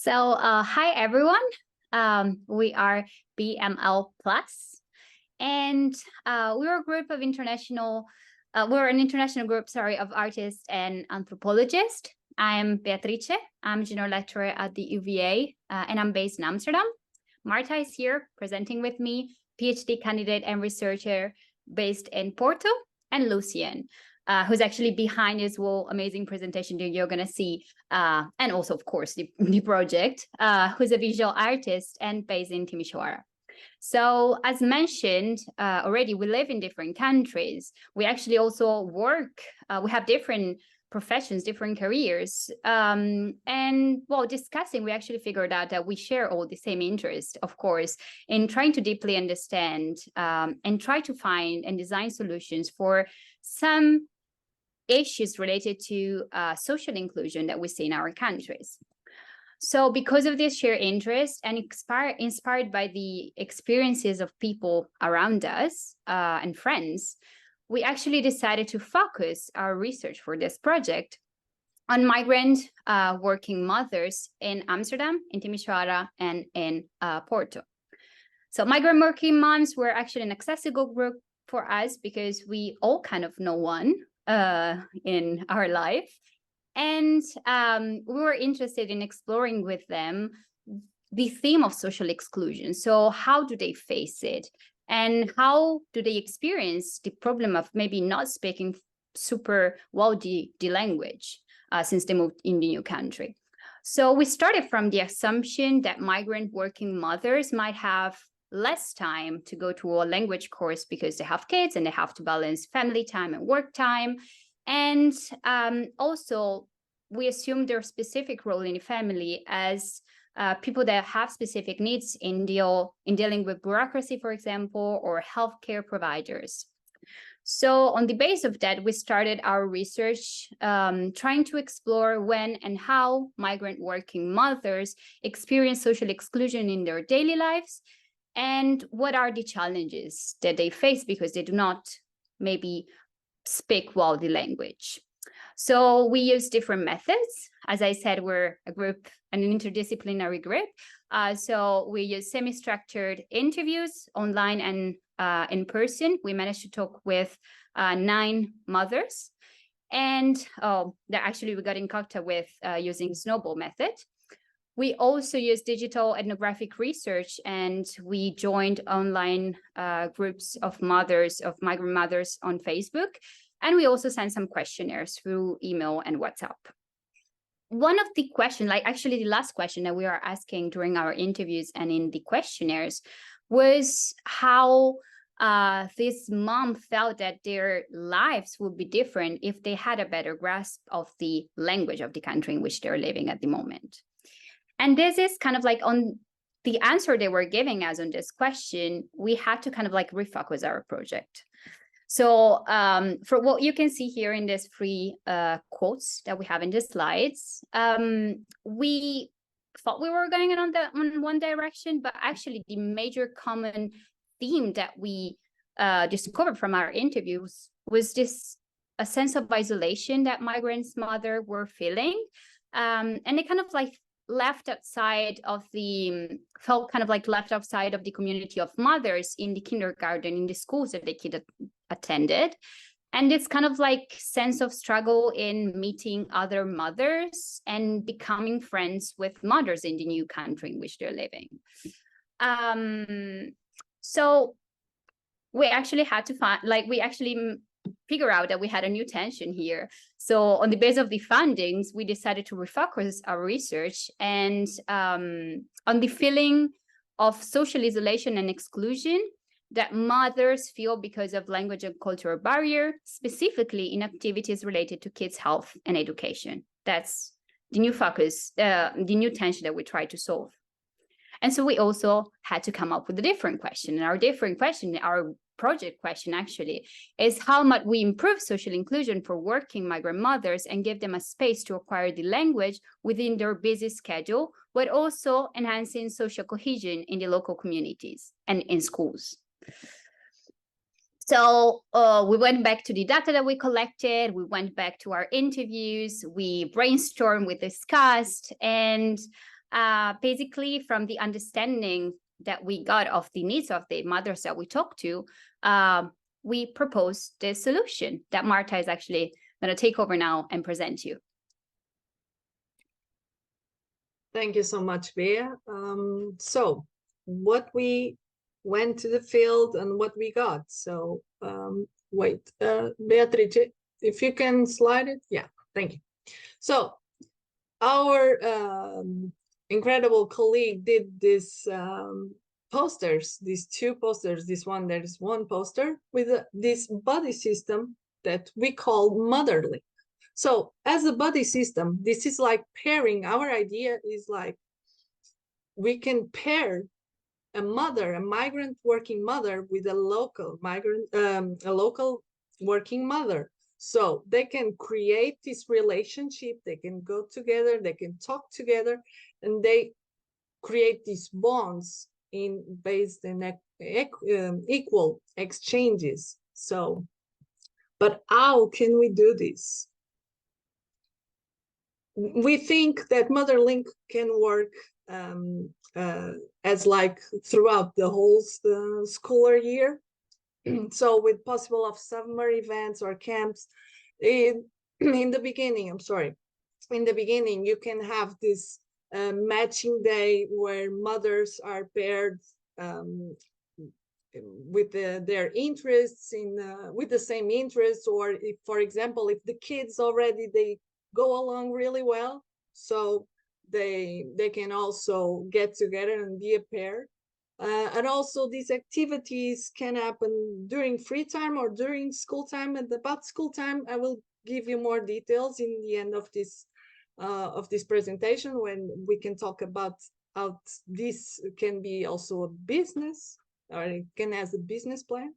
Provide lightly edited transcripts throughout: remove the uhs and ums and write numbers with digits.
Hi everyone. We are BML Plus, and we're a group of international. We're an international group, sorry, of artists and anthropologists. I'm Beatrice. I'm junior lecturer at the UVA, and I'm based in Amsterdam. Marta is here presenting with me, PhD candidate and researcher based in Porto, and Lucien, who's actually behind this whole amazing presentation that you're going to see, and also, of course, the project, who's a visual artist and based in Timisoara. So as mentioned already, we live in different countries. We actually also work, we have different professions, different careers. And while discussing, we actually figured out that we share all the same interest, of course, in trying to deeply understand and try to find and design solutions for some issues related to social inclusion that we see in our countries. So because of this shared interest and inspired by the experiences of people around us and friends, we actually decided to focus our research for this project on migrant working mothers in Amsterdam, in Timisoara, and in Porto. So migrant working moms were actually an accessible group for us because we all kind of know one in our life. And we were interested in exploring with them the theme of social exclusion. So how do they face it? And how do they experience the problem of maybe not speaking super well the language since they moved in the new country? So we started from the assumption that migrant working mothers might have less time to go to a language course because they have kids and they have to balance family time and work time. And also, we assume their specific role in the family as people that have specific needs in dealing with bureaucracy, for example, or healthcare providers. So on the base of that, we started our research trying to explore when and how migrant working mothers experience social exclusion in their daily lives, and what are the challenges that they face because they do not maybe speak well the language. So we use different methods. As I said, we're a group, an interdisciplinary group. So we use semi-structured interviews online and in person. We managed to talk with 9 mothers. And we got in contact with using snowball method. We also use digital ethnographic research, and we joined online groups of migrant mothers on Facebook. And we also sent some questionnaires through email and WhatsApp. One of the questions, like actually the last question that we are asking during our interviews and in the questionnaires, was how this mom felt that their lives would be different if they had a better grasp of the language of the country in which they're living at the moment. And this is kind of like on the answer they were giving us on this question, we had to kind of like refocus our project. So for what you can see here in these 3 quotes that we have in the slides, we thought we were going on one direction, but actually the major common theme that we discovered from our interviews was a sense of isolation that migrants' mothers were feeling. And they kind of like left outside of the community of mothers in the kindergarten, in the schools that the kid attended. And it's kind of like sense of struggle in meeting other mothers and becoming friends with mothers in the new country in which they're living. So we actually had to figure out that we had a new tension here. So on the basis of the findings, we decided to refocus our research and on the feeling of social isolation and exclusion that mothers feel because of language and cultural barrier, specifically in activities related to kids' health and education. That's the new focus, the new tension that we try to solve. And so we also had to come up with a different question. And our project question actually is how might we improve social inclusion for working migrant mothers and give them a space to acquire the language within their busy schedule, but also enhancing social cohesion in the local communities and in schools. So we went back to the data that we collected, we went back to our interviews, we brainstormed, we discussed, and basically from the understanding that we got of the needs of the mothers that we talked to, we proposed the solution that Marta is actually going to take over now and present you. Thank you so much, Bea. So what we went to the field and what we got. So wait, Beatrice, if you can slide it. Yeah, thank you. So our incredible colleague did this posters, these two posters. This one, there is one poster with this body system that we call MotherLink. So as a body system, this is like pairing. Our idea is like we can pair a mother, a migrant working mother, with a local migrant, a local working mother. So they can create this relationship, they can go together, they can talk together, and they create these bonds based in equal exchanges. So, but how can we do this? We think that MotherLink can work as like throughout the whole school year. So with possible of summer events or camps in the beginning, in the beginning, you can have this matching day where mothers are paired with their interests with the same interests, or if, for example, if the kids already, they go along really well, so they can also get together and be a pair. And also these activities can happen during free time or during school time. And about school time, I will give you more details in the end of this presentation, when we can talk about how this can be also a business, or it can as a business plan.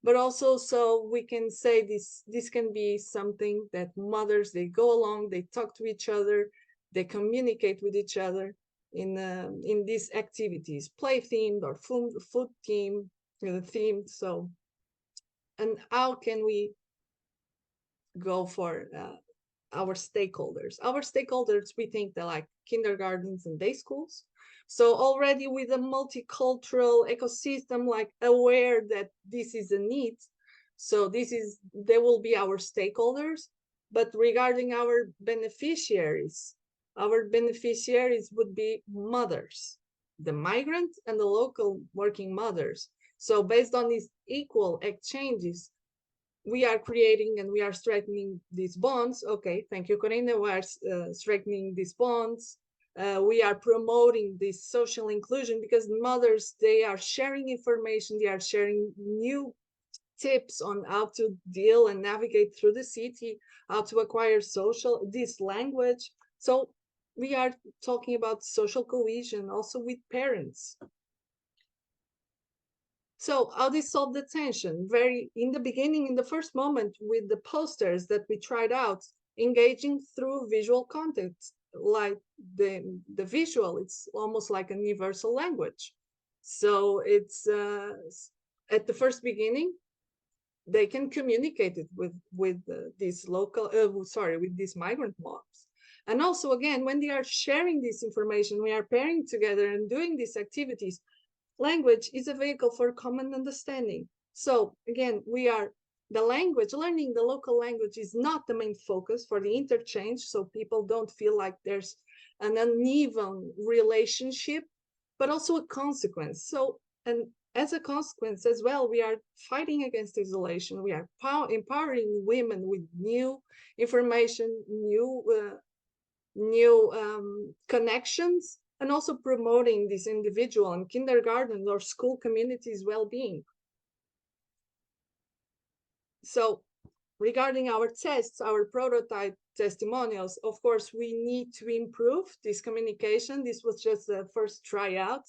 But also, so we can say this can be something that mothers, they go along, they talk to each other, they communicate with each other in these activities, play themed or food themed. So, and how can we go for our stakeholders? Our stakeholders, we think they're like kindergartens and day schools. So already with a multicultural ecosystem, like aware that this is a need. So they will be our stakeholders. But regarding our beneficiaries would be mothers, the migrant and the local working mothers. So based on these equal exchanges, we are creating and we are strengthening these bonds. Okay, thank you, Corina. We are strengthening these bonds. We are promoting this social inclusion, because mothers, they are sharing information, they are sharing new tips on how to deal and navigate through the city, how to acquire this language. So we are talking about social cohesion also with parents. So how this solve the tension? Very in the beginning, in the first moment, with the posters that we tried out, engaging through visual content, like the visual, it's almost like a universal language. So it's at the first beginning, they can communicate it with these local, with these migrant moms. And also, again, when they are sharing this information, we are pairing together and doing these activities. Language is a vehicle for common understanding. So again, learning the local language is not the main focus for the interchange, so people don't feel like there's an uneven relationship, but also a consequence. So, and as a consequence as well, we are fighting against isolation. We are empowering women with new information, new connections, and also promoting this individual and kindergarten or school communities' well-being. So regarding our tests, our prototype testimonials, of course, we need to improve this communication. This was just the first tryout,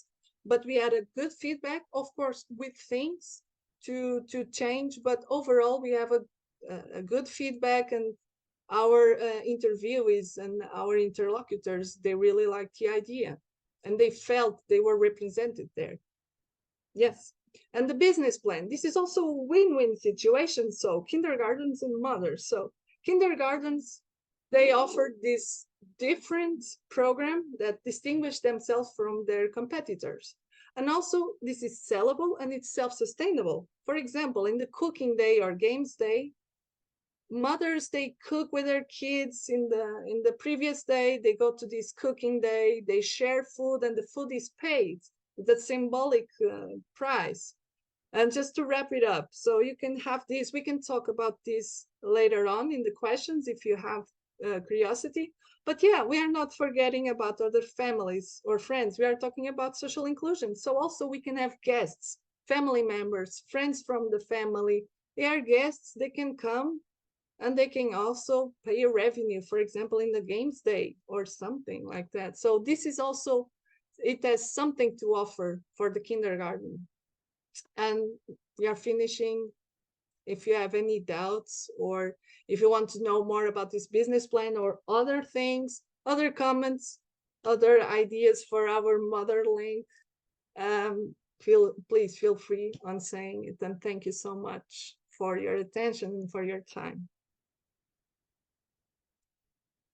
but we had a good feedback, of course, with things to change. But overall, we have a good feedback, and our interviewees and our interlocutors, they really liked the idea, and they felt they were represented there. Yes. And the business plan, this is also a win-win situation. So kindergartens and mothers. So kindergartens, they offered this different program that distinguish themselves from their competitors. And also this is sellable and it's self-sustainable. For example, in the cooking day or games day, mothers, they cook with their kids in the previous day, they go to this cooking day, they share food, and the food is paid the symbolic price. And just to wrap it up, so you can have this, we can talk about this later on in the questions if you have curiosity. But yeah, we are not forgetting about other families or friends. We are talking about social inclusion. So also we can have guests, family members, friends from the family. They are guests, they can come and they can also pay a revenue, for example, in the games day or something like that. So this is also, it has something to offer for the kindergarten. And we are finishing. If you have any doubts or if you want to know more about this business plan or other things, other comments, other ideas for our MotherLink, please feel free on saying it. And thank you so much for your attention and for your time.